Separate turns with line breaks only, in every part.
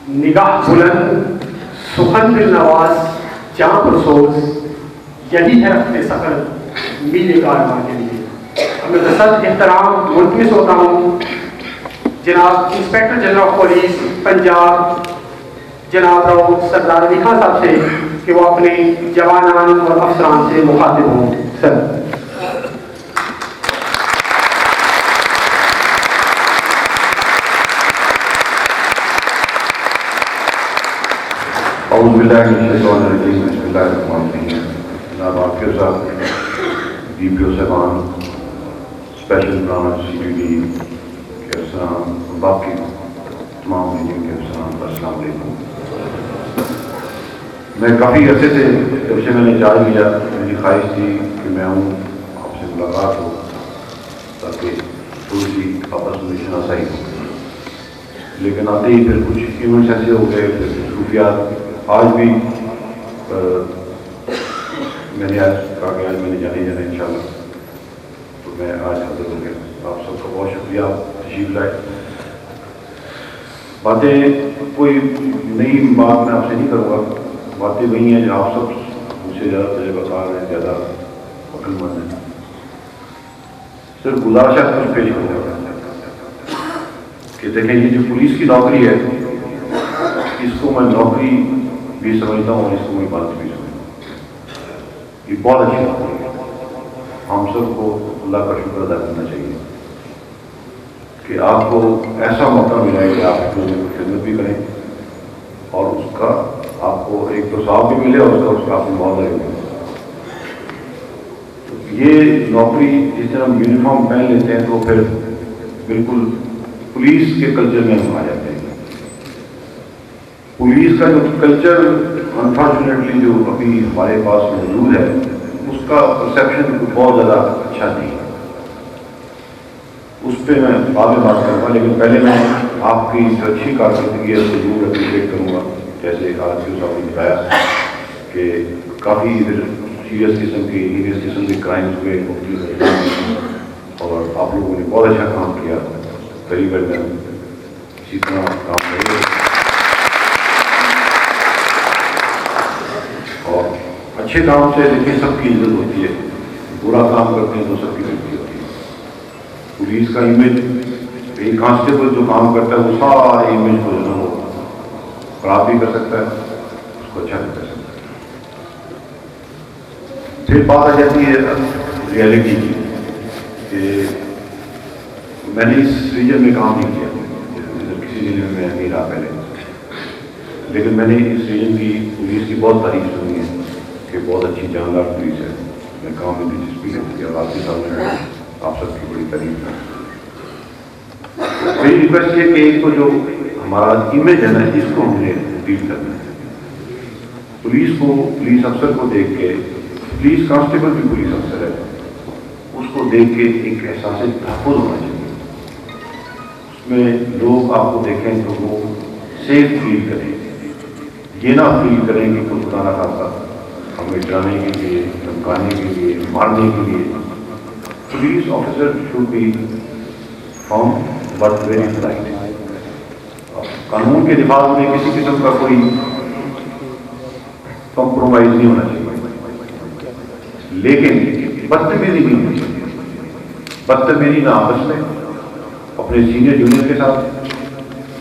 نگاہ بلند، سخن دل نواز، جاں پرسوز، یہی ہے رفت سفر میل کارواں کے لیے۔ میں رسد احترام ملتمس ہوتا ہوں جناب inspector general of police Punjab جناب راؤ سردار علی خان صاحب سے کہ وہ اپنے جوانان اور افسران سے مخاطب ہوں۔ سر
اعوذ باللہ من الشیطان الرجیم، بسم اللہ الرحمن الرحیم۔ جناب آپ کے ساتھ ڈی پی او صاحبان، اسپیشل برانچ سی پی ڈی کے افسران، باقی تمام ڈویژن کے افسران، السلام علیکم۔ میں کافی عرصے سے جب سے میں نے چارج لیا میری خواہش تھی کہ میں ہوں آپ سے ملاقات ہو تاکہ تھوڑی سی آپس میں شناسائی ہو، لیکن آتے ہی پھر کچھ ایونٹس ایسے ہو گئے، پھر مصروفیات۔ آج بھی میں نے آج کہا کہ آج میں نے جانا انشاءاللہ، تو میں آج حاضر ہو گیا۔ آپ سب کا بہت شکریہ، تشریف لائے۔ باتیں کوئی نئی بات میں آپ سے نہیں کروں گا، باتیں وہی ہیں جو آپ سب مجھ سے زیادہ تجربہ کار ہیں، زیادہ عقل مند ہیں۔ صرف گزارشات کچھ پیش کروں گا کہ دیکھیں یہ جو پولیس کی نوکری ہے اس کو میں نوکری بھی سمجھتا ہوں اور اس کو میں بات بھی سمجھتا ہوں۔ یہ بہت اچھی نوکری ہے، ہم سب کو اللہ کا شکر ادا کرنا چاہیے کہ آپ کو ایسا موقع ملا ہے کہ آپ لوگوں کی خدمت بھی کریں اور اس کا آپ کو ایک تو ثواب بھی ملے اور اس کا آپ کو معاوضہ بھی ملے۔ یہ نوکری جس طرح ہم یونیفارم پہن لیتے ہیں تو پھر بالکل پولیس کے کلچر میں ہم آ جاتے ہیں۔ پولیس کا جو کلچر انفارچونیٹلی جو ابھی ہمارے پاس موجود ہے اس کا پرسیپشن بہت زیادہ اچھا نہیں ہے، اس پہ میں بعد میں بات کروں گا، لیکن پہلے میں آپ کی جو اچھی کارکردگی ہے اس کو ضرور اپریشیٹ کروں گا۔ جیسے آج کی صاحب نے بتایا کہ کافی سیریس قسم کی ہینیس قسم کے کرائمز ہوئے مختلف، اور آپ لوگوں نے بہت اچھا کام کیا، قریب اسی طرح کام کرے اور اچھے کام سے دیکھیں سب کی عزت ہوتی ہے، برا کام کرتے ہیں تو سب کی غلطی ہوتی ہے۔ پولیس کا امیج، ایک کانسٹیبل جو کام کرتا ہے وہ سارے امیج کو جو ہے وہ خراب بھی کر سکتا ہے، اس کو اچھا بھی کر سکتا ہے۔ پھر بات آ جاتی ہے ریئلٹی کی کہ میں نے اس ریجن میں کام نہیں کیا، کسی ضلع میں نہیں رہا پہلے، لیکن میں نے اس ریجن کی پولیس کی بہت تعریف سنی ہے کہ بہت اچھی جاندار پولیس ہے، میں کام میں دلچسپی ہے اور آپ کے سامنے آپ سب کی بڑی تعریف ہے۔ میری ریکویسٹ ہے کہ ایک تو جو ہمارا امیج ہے نا اس کو ہم نے ڈیل کرنا ہے۔ پولیس کو، پولیس افسر کو دیکھ کے، پولیس کانسٹیبل بھی پولیس افسر ہے، اس کو دیکھ کے ایک احساس تحفظ ہونا چاہیے، اس میں لوگ آپ کو دیکھیں تو وہ سیف فیل کریں، یہ نہ فیل کریں کہ کوئی خدا نہ خاصا ہمیں ڈرانے کے لیے، دھمکانے کے لیے، مارنے کے لیے۔ Police officer should be firm but very polite. قانون کے دفاع میں کسی قسم کا کوئی کمپرومائز نہیں ہونا چاہیے، لیکن بدتمیزی نہیں ہونی چاہیے۔ بدتمیزی نہ آپس میں، اپنے سینئر جونیئر کے ساتھ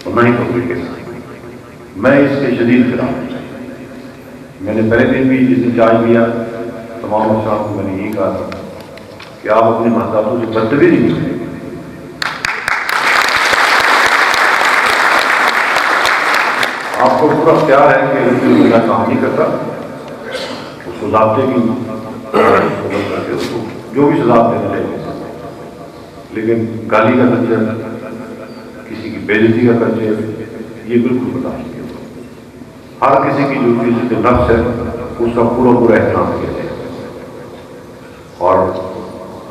اور نہ ہی پبلک کے ساتھ۔ میں اس کے شدید خلاف ہوں۔ میں نے پہلے دن بھی جس دن چارج لیا تمام افسران کو میں نے یہی کہا تھا کہ آپ اپنے محتاطوں سے بدتمیزی نہیں کریں۔ آپ کو پورا اختیار ہے کہ میں کام نہیں کرتا، اس کو ضابطے کی اس کو جو بھی سزا دینا چاہیے، لیکن گالی کا کلچر، کسی کی بے عزتی کا کلچر، یہ بالکل برداشت نہیں ہوتا۔ ہر کسی کی جو عزت نفس ہے اس کا پورا پورا احترام کیا جائے۔ اور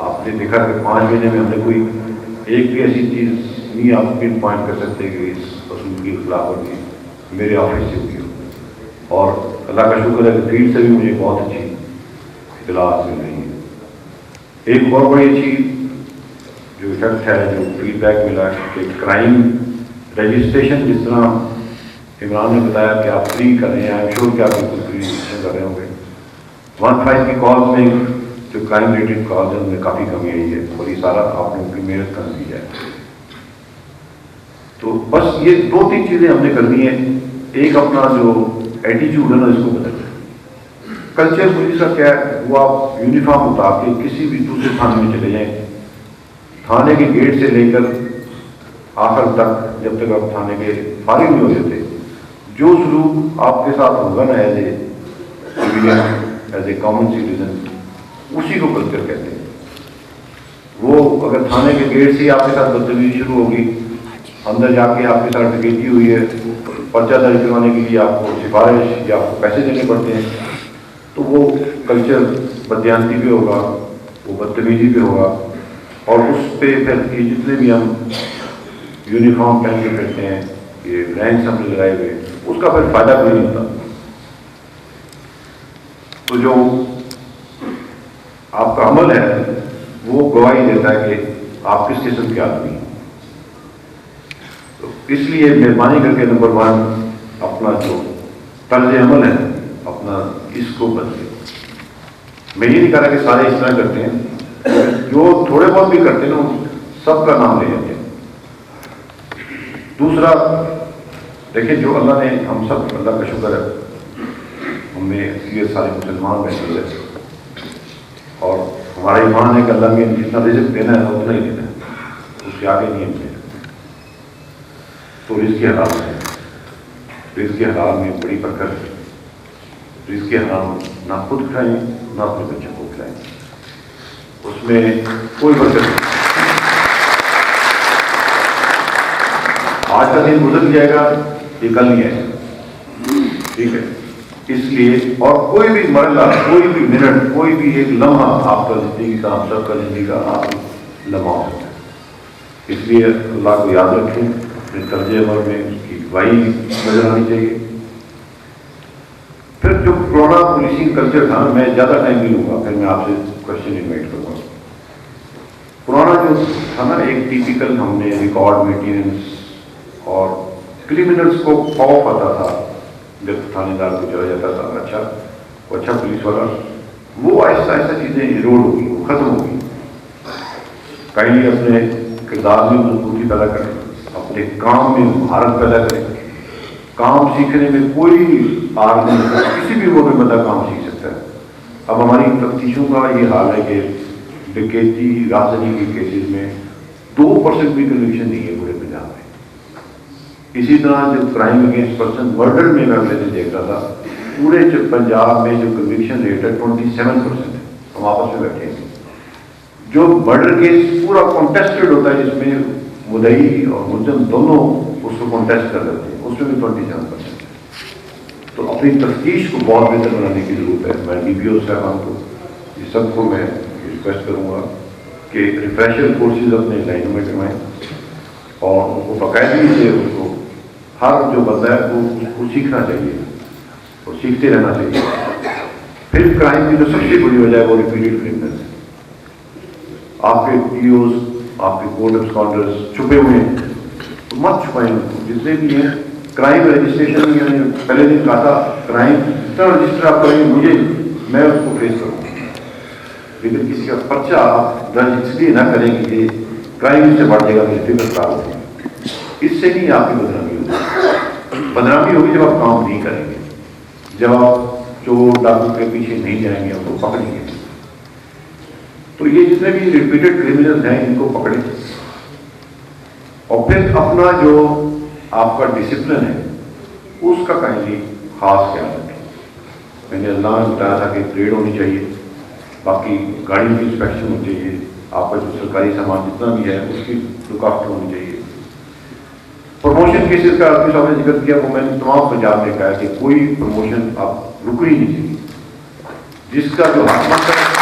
آپ نے دیکھا کہ 5 مہینے میں ہم نے کوئی ایک بھی ایسی چیز نہیں آپ پن پوائنٹ کر سکتے کہ اس اصول کی خلاف ورزی میرے آفس سے ہوئی ہو، اور اللہ کا شکر ہے کہ فیلڈ سے بھی مجھے بہت اچھی اطلاعات مل رہی ہیں۔ ایک اور بڑی اچھی جو افیکٹ ہے، جو فیڈ بیک ملا کہ کرائم رجسٹریشن جس طرح عمران نے بتایا کہ آپ فری کر رہے ہیں، آئی ایم شیور کہ آپ بالکل فری کر رہے ہوں گے۔ 1-5 کی کالز میں جو کرائم ریلیٹڈ کالز ہیں ان میں کافی کمی آئی ہے، اور یہ سارا آپ نے ان کی محنت کا نتیجہ ہے۔ تو بس یہ 2-3 چیزیں ہم نے کرنی ہیں۔ ایک اپنا جو ایٹیچیوڈ ہے نا اس کو بدلنا ہے۔ کلچر پولیس کا کیا ہے، وہ آپ یونیفارم اتار کے کسی بھی دوسرے تھانے میں چلے جائیں، تھانے کے گیٹ سے لے کر آخر تک جب تک آپ تھانے کے فارغ نہیں ہو جاتے، جو سلوک آپ کے ساتھ ہوگا نا as a civilian, as a common citizen, اسی کو کلچر کہتے ہیں۔ وہ اگر تھانے کے گیٹ سے ہی آپ کے ساتھ بدتمیزی شروع ہوگی، اندر جا کے آپ کے ساتھ ڈکیتی ہوئی ہے، پرچہ درج کروانے کے لیے آپ کو سفارش یا آپ کو پیسے دینے پڑتے ہیں، تو وہ کلچر بددیانتی پہ ہوگا، وہ بدتمیزی پہ ہوگا، اور اس پہ پھر یہ جتنے بھی ہم یونیفارم پہن کے پھرتے ہیں، یہ رینکس ہم نے لگائے ہوئے، اس کا پھر فائدہ کوئی نہیں ہوتا۔ تو جو آپ کا عمل ہے وہ گواہی دیتا ہے کہ آپ کس قسم کے آدمی ہیں۔ تو اس لیے مہربانی کر کے نمبر 1 اپنا جو طرز عمل ہے اپنا اس کو بدلے۔ میں یہ نہیں کہہ رہا کہ سارے اس طرح کرتے ہیں، جو تھوڑے بہت بھی کرتے ہیں نا سب کا نام لے جاتے ہیں۔ دوسرا دیکھیں، جو اللہ نے ہم سب، اللہ کا شکر ہے ہم میں یہ سارے مسلمان بیٹھے ہوئے، اور ہمارا ایمان ہے کہ اللہ نے جتنا رزق دینا ہے اتنا ہی دینا ہے، اس کے آگے نہیں ہم دینا۔ تو رزق حلال ہے، رزق حلال میں بڑی برکت ہے۔ رزق حرام نہ خود کھائیں نہ اپنے بچوں کو کھلائیں، اس میں کوئی برکت نہیں۔ آج کا دن گزر جائے گا، یہ کل نہیں آئے گا، ٹھیک ہے؟ اس لیے اور کوئی بھی مرحلہ، کوئی بھی منٹ، کوئی بھی ایک لمحہ آپ کا زندگی کا، ہم سب کا زندگی کا آپ لمحہ ہو سکتا ہے۔ اس لیے اللہ کو یاد رکھیں، اپنے طرز عمل میں اس کی گواہی نظر آنی چاہیے۔ پھر جو کورونا پولیسنگ کلچر تھا، میں زیادہ ٹائم نہیں لوں گا، پھر میں آپ سے کوشچن انوائٹ کروں گا۔ کورونا جو تھا نا، ایک ٹیپیکل ہم نے ریکارڈ مینٹیننس اور کریمنلز کو خوف آتا تھا جب تھانے دار کو چلا جاتا تھا، اچھا پولیس والا، وہ آہستہ آہستہ چیزیں ایروڈ ہو گئی، وہ ختم ہو گئی۔ کائنڈلی اپنے کردار میں مضبوطی پیدا کریں، اپنے کام میں مہارت پیدا کریں۔ کام سیکھنے میں کوئی آر نہیں ہے، کسی بھی عمر میں بندہ کام سیکھ سکتا ہے۔ اب ہماری تفتیشوں کا یہ حال ہے کہ ڈکیتی، رازداری کے کیسز میں 2% بھی کنوکشن نہیں ہے پورے پنجاب میں۔ اسی طرح جو کرائم اگینسٹ پرسن، مرڈر میں میں اگلے دن دیکھ رہا تھا، پورے پنجاب میں جو کنوکشن ریٹ ہے 27% ہے۔ ہم آپس میں بیٹھے ہیں، جو مرڈر کیس پورا کانٹیسٹڈ ہوتا ہے، جس میں مدعی اور ملزم دونوں اس کو کانٹیسٹ کر لیتے ہیں، اس میں بھی 27% ہے۔ تو اپنی تفتیش کو بہت بہتر بنانے کی ضرورت ہے۔ میں ڈی پی او صاحبان کو، یہ سب کو میں ریکویسٹ کروں گا کہ ریفریشر کورسز اپنے لائنوں میں کروائیں، اور ان کو باقاعدگی سے اس کو ہر جو بندہ ہے وہ اس کو سیکھنا چاہیے اور سیکھتے رہنا چاہیے۔ پھر کرائم کی جو سب سے بڑی وجہ ہے وہ ریپیٹڈ کرمنل ہے۔ آپ کے پی اوز، آپ کے کورٹ ابسکانڈرز چھپے ہوئے ہیں، تو مت چھپائیں ان کو، جتنے بھی ہیں۔ کرائم رجسٹریشن، یعنی پہلے دن کہا تھا کرائم جتنا رجسٹر آپ کریں گے مجھے، میں اس کو فیس کروں گا، لیکن کسی کا پرچہ آپ درج اس لیے نہ کریں کہ یہ کرائم سے بڑھ جائے گا، مجھے فکر خراب ہوگی۔ اس سے نہیں آپ کی بدنامی ہوگی۔ بدنامی ہوگی جب آپ کام نہیں کریں گے، جب آپ چور ڈاکو کے پیچھے نہیں جائیں گے، ان کو پکڑیں گے۔ تو یہ جتنے بھی ریپیٹڈ کرمنلز ہیں ان کو پکڑیں، اور پھر اپنا جو آپ کا ڈسپلن ہے اس کا کائنڈلی خاص خیال رکھیں۔ میں نے اللہ نے بتایا تھا کہ پریڈ ہونی چاہیے، باقی گاڑی کی انسپیکشن ہونی چاہیے، آپ کا جو سرکاری سامان جتنا بھی ہے اس کی لک آفٹر ہونی چاہیے۔ پروموشن کیسز کا آپ صاحب نے ذکر کیا، وہ میں نے تمام پنجاب میں کہا کہ کوئی پروموشن آپ رکنی نہیں چاہیے، جس کا جو حق بنتا ہے۔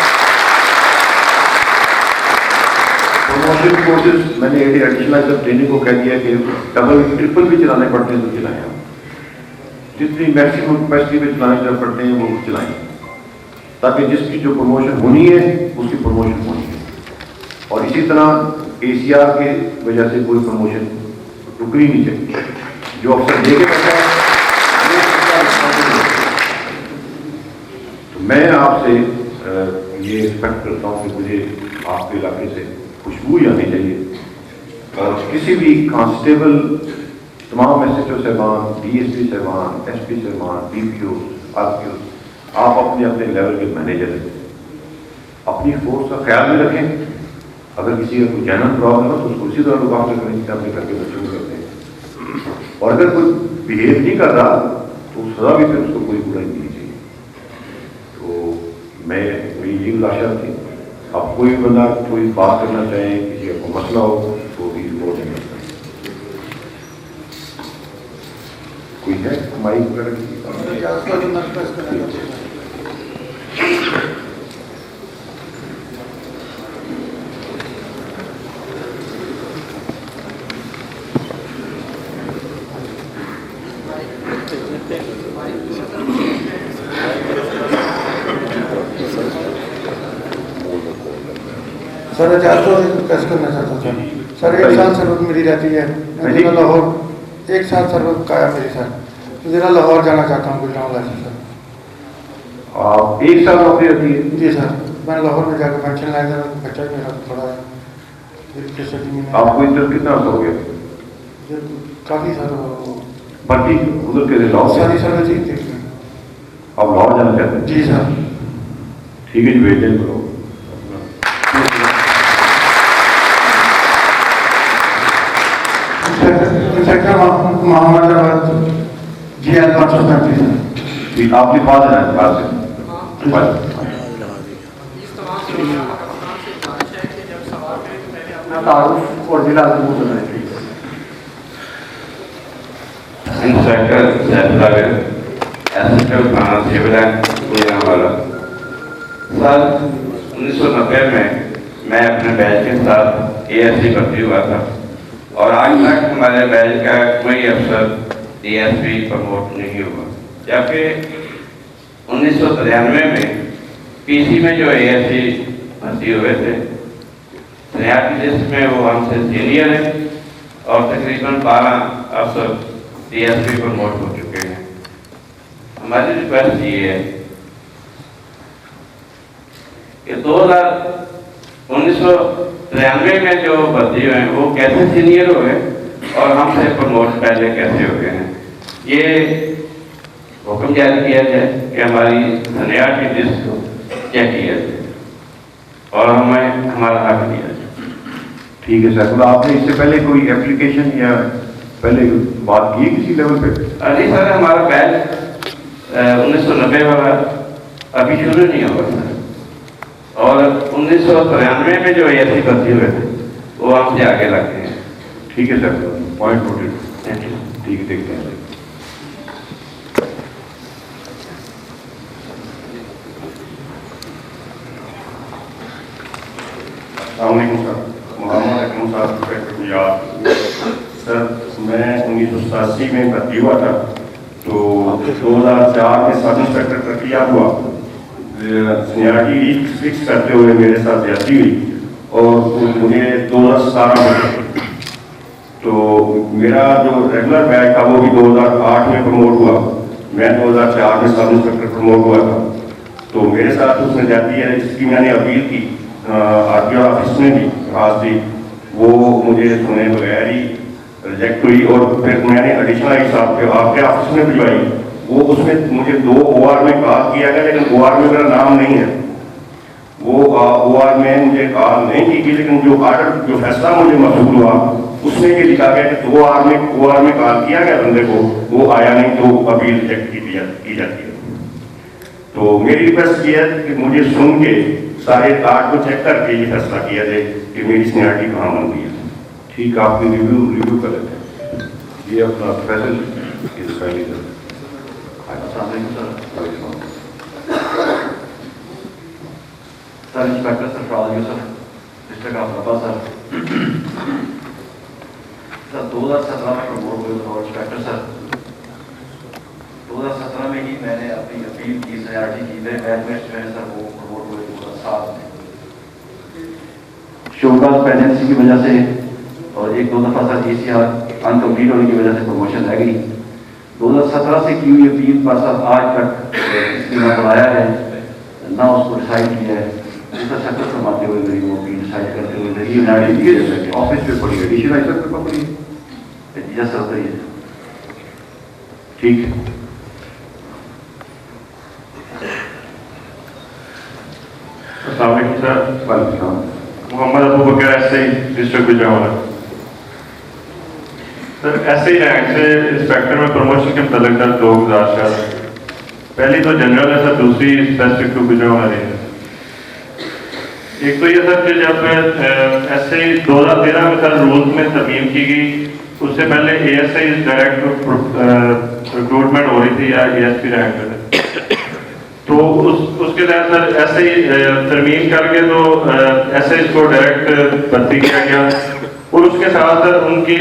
پروموشن کورسز میں نے ایڈیشنل ٹریننگ کو کہہ دیا کہ ڈبل ٹرپل بھی چلانے پڑتے ہیں تو چلائیں، آپ جتنی میکسیمم کیپیسٹی پہ چلانے پڑتے ہیں وہ چلائیں، تاکہ جس کی جو پروموشن ہونی ہے اس کی پروموشن ہونی ہے۔ اور اسی طرح ACR کے وجہ سے کوئی پروموشن رکنی نہیں چاہیے۔ جو افسر دے کے بیٹھا ہے میں آپ سے یہ ایکسپیکٹ کرتا ہوں کہ مجھے آپ کے علاقے سے خوشبو ہی آنی چاہیے، اور کسی بھی کانسٹیبل، تمام ایس ایچ او صاحبان، ڈی ایس پی صاحبان، ایس پی صاحبان، D P Os, R P Os, آپ اپنے اپنے لیول کے مینیجر ہیں، اپنی فورس کا خیال بھی رکھیں. اگر کسی کا کوئی جینرل پرابلم ہو تو اس کو اسی طرح لوگ کرنے کی اپنے گھر کے بچوں کو کرتے ہیں، اور اگر کوئی بہیو نہیں کر رہا تو سزا بھی پھر اس کو کوئی پورا نہیں چاہیے. تو میری یہ گزارش تھی، اب کوئی بندہ کوئی بات کرنا چاہے، کسی کا کوئی مسئلہ ہو تو بھی رپورٹ نہیں کرتا. کوئی ہے مائک وغیرہ کی؟
سر اجازت ہو ریکویسٹ کرنا چاہتا ہوں سر. 1 سال سروت میری رہتی ہے، میں ضلع لاہور 1 سال سروت کا ہے میری سر. ضلع لاہور جانا چاہتا ہوں گجران والا سر.
آپ 1 سال نوکری رہتی ہے؟
جی سر، میں لاہور میں جا کے پینشن لایا تھا، بچہ بھی میرا تھوڑا ہے.
آپ کو ادھر کتنا عرصہ ہو گیا؟
کافی سر.
باقی ادھر کے لاہور
ساری سروس ٹھیک تھی.
آپ لاہور جانا چاہتے ہیں؟
جی سر.
ٹھیک ہے جی، بھیج دیں کرو.
انسپیکٹر محمد آباد جی ایل 535 سر.
ٹھیک، آپ کے پاس ہیں پاس سے
تعارف اور ضلع ضبط ہے.
انسپیکٹر سیفلاگر ایس ایچ او تھانہ سول اینڈ گجرانوالہ. سال 1990 میں اپنے بیچ کے ساتھ اے ایس سی بھرتی ہوا تھا، اور آج تک ہمارے بیچ کا کوئی افسر ڈی ایس پی پروموٹ نہیں ہوا. جبکہ 1993 میں پی سی میں جو اے ایس سی بھرتی ہوئے تھے، سینیارٹی لسٹ میں وہ ہم سے سینئر ہیں، اور تقریباً 12 افسر ڈی ایس پی پروموٹ ہو چکے ہیں. ہماری ریکویسٹ یہ ہے کہ 1993 میں جو بھرتی ہوئے ہیں وہ کیسے سینئر ہوئے اور ہم سے پروموٹ پہلے کیسے ہو گئے ہیں. یہ حکم جاری کیا جائے کہ ہماری سینیارٹی لسٹ کو چیک کیا جائے اور ہمیں ہمارا حق دیا جائے.
ٹھیک ہے سر. آپ نے اس سے پہلے کوئی اپلیکیشن یا پہلے بات کی کسی لیول پہ؟
نہیں سر، ہمارا بیچ 1990 والا ابھی شروع نہیں ہوا سر، اور 1993 میں جو اے ایس سی بھرتی ہوئے تھے وہ ہم سے آگے لگتے ہیں.
ٹھیک ہے سر، پوائنٹ نوٹڈ. ٹھیک ہے، دیکھتے ہیں.
السلام علیکم سر. محمد اکرم صاحب انسپیکٹر گجرات. سر میں 1987 میں بھرتی ہوا تھا، تو 2004 میں سب انسپیکٹر ترقیہ ہوا. سینیارٹی فکس کرتے ہوئے میرے ساتھ زیادتی ہوئی اور مجھے 2017 میں، تو میرا جو ریگولر بیچ تھا وہ بھی 2008 میں پروموٹ ہوا. میں 2004 میں سب انسپیکٹر پروموٹ ہوا تھا. تو میرے ساتھ اس میں زیادتی ہے جس کی میں نے اپیل کی آر ٹی او آفس میں بھی خاص تھی، وہ مجھے سنے بغیر ہی ریجیکٹ ہوئی، اور پھر میں نے ایڈیشنل حساب کے آپ کے آفس میں بھجوائی. وہ اس میں مجھے 2 OR میں کال کیا گیا، لیکن OR میں میرا نام نہیں ہے. وہ OR میں مجھے کال نہیں کی گئی، لیکن جو آرڈر جو فیصلہ مجھے موصول ہوا اس میں یہ لکھا گیا کہ 2 OR میں کال کیا گیا بندے کو، وہ آیا نہیں تو اپیل ریجیکٹ کی جاتی ہے. تو میری ریکویسٹ یہ ہے کہ مجھے سن کے سارے کارڈ کو چیک کر کے یہ فیصلہ کیا جائے کہ میری سینیارٹی کہاں بن گئی ہے.
ٹھیک، آپ کی ریویو کر لیتے ہیں. یہ اپنا فیصل.
السلام علیکم سر. سر انسپیکٹر سرفراز یوسف، ڈسٹرکٹ آفراباد. سر 2017 میں پروموٹ ہوئے اور انسپیکٹر سر 2017 میں ہی میں نے اپنی اپیل کی، سینیارٹی کی. میرے بیچ میں جو ہے سر وہ پروموٹ ہوئے 2007 میں. شوکاز پریگنسی کی وجہ سے اور 1-2 دفعہ سر ای سی آر انکمپلیٹ ہونے کی وجہ سے پروموشن رہ گئی. 2017 سے کی ہوئی اپیل پر سر آج تک اس نے نہ بڑھایا ہے نہ اس کو ڈیسائڈ کیا ہے، اس کا سفر فرماتے ہوئے میری وہ بھی ڈیسائڈ کرتے ہوئے میری یونائٹیڈ
آفس میں پڑی ایڈیشن آئی سر پیپر پڑی
یس سر ہے.
ٹھیک ہے.
السلام علیکم سر.
وعلیکم السلام.
Muhammad Abu Bakr S I district Gujranwala. Sir S I rank سے انسپیکٹر میں پروموشن کے متعلق سر 2 گزارشات. پہلی تو جنرل ہے سر، دوسری اسپیسفک ٹو گجرانوالہ رینج. ایک تو یہ سر کہ جب ایس آئی 2013 میں سر رولز میں ترمیم کی گئی، اس سے پہلے A S I direct recruitment ہو رہی تھی یا اے ایس پی رینک پہ، تو اس کے تحت سر ایس آئی ترمیم کر کے تو ایس آئی کو ڈائریکٹ بھرتی کیا گیا، اور اس کے ساتھ سر ان کی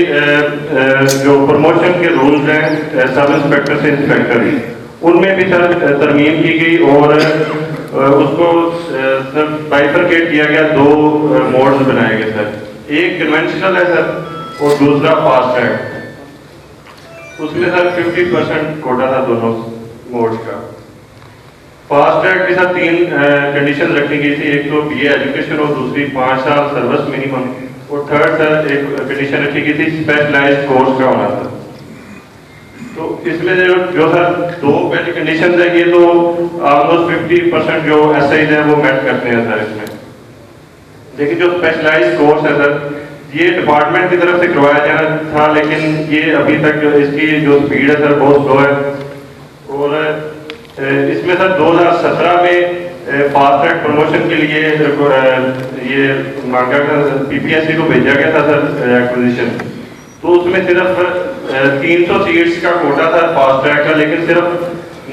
جو پروموشن کے رولز ہیں سب انسپیکٹر سے انسپیکٹر کی، ان میں بھی سر ترمیم کی گئی اور اس کو سر بائیفرکیٹ کیا گیا. 2 موڈز بنائے گئے سر، ایک کنونشنل ہے سر اور دوسرا فاسٹ ٹریک. اس میں سر 50% کوٹا تھا دونوں موڈز کا. فاسٹ ٹریک کی سر 3 کنڈیشن رکھی گئی تھی، ایک تو بی اے ایجوکیشن اور دوسری 5 سال سروس منیمم، اور تھرڈ سر ایک کنڈیشن رکھی گئی تھی اسپیشلائزڈ کورس کا ہونا تھا. تو اس میں جو سر 2 پہلی کنڈیشن ہے یہ تو آلموسٹ 50% جو ایس آئی ہیں وہ میٹ کرتے ہیں سر اس میں. لیکن جو اسپیشلائزڈ کورس ہے سر یہ ڈپارٹمنٹ کی طرف سے کروایا جانا تھا، لیکن یہ ابھی تک اس کی جو اسپیڈ ہے سر بہت سلو ہے. اور اس میں سر 2017 میں فاسٹ ٹریک پروموشن کے لیے یہ مانگا پی پی ایس سی کو بھیجا گیا تھا سر ایکوزیشن. تو اس میں صرف 300 سیٹس کا کوٹا تھا فاسٹ ٹریک کا، لیکن صرف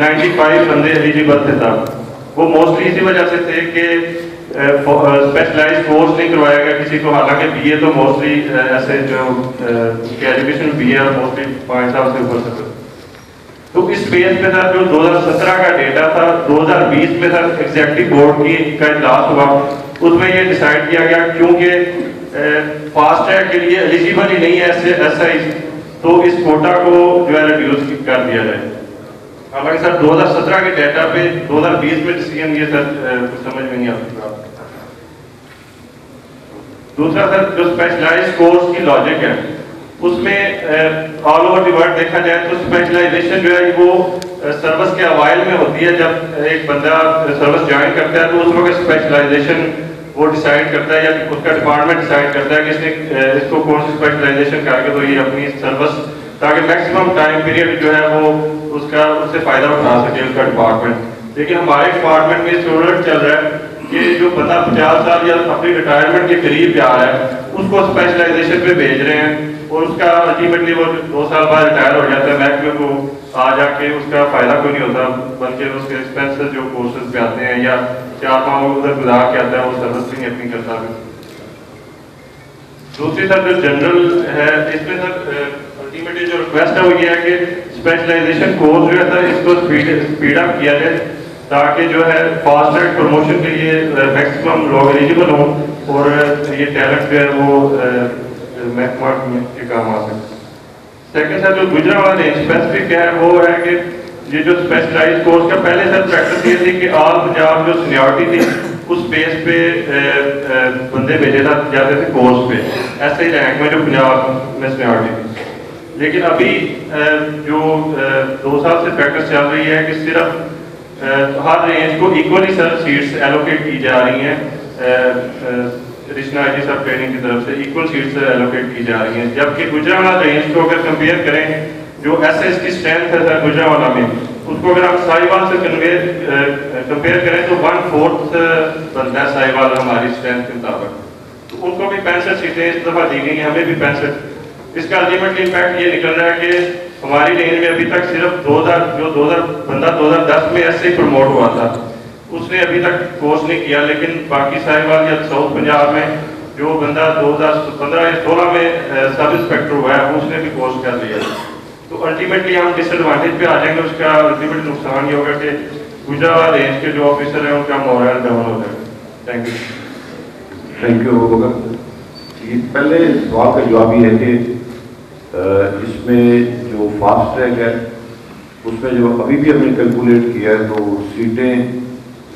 95 بندے ایلیجیبل تھے تب. وہ موسٹلی اسی وجہ سے تھے کہ اسپیشلائز کورس نہیں کروایا گیا کسی کو، حالانکہ بی اے تو موسٹلی ایسے جو ایجوکیشن بی اے موسٹلی 5 سال سے اوپر سے. تو اس بیس پہ سر جو 2017 کا ڈیٹا تھا 2020 میں سر ایگزیکٹو بورڈ کا اجلاس ہوا، اس میں یہ ڈیسائیڈ کیا گیا کیونکہ فاسٹ ٹریک کے لیے ایلیجیبل ہی نہیں ہے ایس آئی، تو اس کوٹا کو جو ہے ریڈیوس کر دیا جائے. حالانکہ سر 2017 کے ڈیٹا پہ 2020 میں ڈیسیژن یہ سر سمجھ میں نہیں آتا. دوسرا سر جو اسپیشلائز کورس کی لاجک ہے اس میں آل اوور دی ورلڈ دیکھا جائے تو اسپیشلائزیشن جو ہے وہ سروس کے اوائل میں ہوتی ہے. جب ایک بندہ سروس جوائن کرتا ہے تو اس وقت اسپیشلائزیشن وہ ڈیسائیڈ کرتا ہے یا اس کا ڈپارٹمنٹ ڈیسائیڈ کرتا ہے کہ اس نے اس کو کون سی اسپیشلائزیشن کر کے تو یہ اپنی سروس تاکہ میکسیمم ٹائم پیریڈ جو ہے وہ اس سے فائدہ اٹھا سکے اس کا ڈپارٹمنٹ. لیکن ہمارے ڈپارٹمنٹ میں اس الٹ چل رہا ہے کہ جو بندہ 50 سال یا اپنی ریٹائرمنٹ کے قریب جا رہا ہے اس کو اسپیشلائزیشن پہ بھیج رہے ہیں اور اس کا الٹیمیٹلی وہ 2 سال بعد ریٹائر ہو جاتا ہے. محکمے کو آ جا کے اس کا فائدہ کوئی نہیں ہوتا، بلکہ اس کے ایکسپینسز جو کورسز پہ آتے ہیں یا 4 ماہ ادھر گزار کے آتا ہے وہ سروس بھی نہیں اپنی کرتا. دوسری سر جو جنرل ہے اس میں سر الٹیمیٹلی جو ریکویسٹ ہے وہ یہ ہے کہ اسپیشلائزیشن کورس جو ہے سر اس کو اسپیڈ اپ کیا جائے تاکہ جو ہے فاسٹ ٹریک پروموشن کے لیے میکسیمم لوگ ایلیجیبل ہوں اور یہ ٹیلنٹ جو ہے وہ محکمہ کے کام آ سکے. سیکنڈ سر جو گجرانوالہ رینج اسپیسیفک ہے وہ ہے کہ یہ جو اسپیشلائز کورس کا پہلے سر پریکٹس یہ تھی کہ آل پنجاب جو سینیورٹی تھی اس بیس پہ بندے بھیجے جاتے تھے کورس پہ ایسے ہی رینک میں جو پنجاب میں سینیورٹی تھی. لیکن ابھی جو 2 سال سے پریکٹس چل رہی ہے کہ صرف ہر رینج کو ایکولی سر سیٹس ایلوکیٹ کی جا رہی ہیں رشنا جی سب ٹریننگ کی طرف سے ایکول سیٹس ایلوکیٹ کی جا رہی ہیں. جبکہ گجرانوالہ رینج کو اگر کمپیئر کریں جو ایس ایس کی اسٹرینتھ ہے سر گجرانوالہ میں اس کو اگر ہم ساہیوال سے کمپیئر کریں تو 1/4 بنتا ہے ساہیوال ہماری اسٹرینتھ کے مطابق. تو ان کو بھی 65 سیٹیں اس دفعہ دی گئی ہیں، ہمیں بھی 65. اس کا الٹیمیٹلی امپیکٹ یہ نکل رہا ہے کہ ہماری رینج میں ابھی تک صرف 2000 بندہ 2010 میں ایسے ہی پروموٹ ہوا تھا، اس نے ابھی تک کورس نہیں کیا. لیکن باقی ساہیوال یا ساؤتھ پنجاب میں جو بندہ 2015 یا 16 میں سب انسپیکٹر ہوا ہے اس نے بھی کورس کر لیا. تو الٹیمیٹلی ہم ڈس ایڈوانٹیج پہ آ جائیں گے. اس کا الٹیمیٹ نقصان یہ ہوگا کہ گجرانوالہ رینج کے جو آفیسر ہیں ان کا مورل ڈاؤن ہو جائے گا.
Thank you. یہ پہلے سوال کا جواب یہ ہے کہ اس میں جو فاسٹ ٹریک ہے اس میں جو ابھی بھی ہم نے کیلکولیٹ کیا ہے تو سیٹیں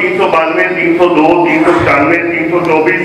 392, 302, 395, 324,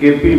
KP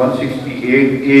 168A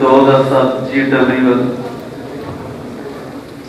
2007 GW।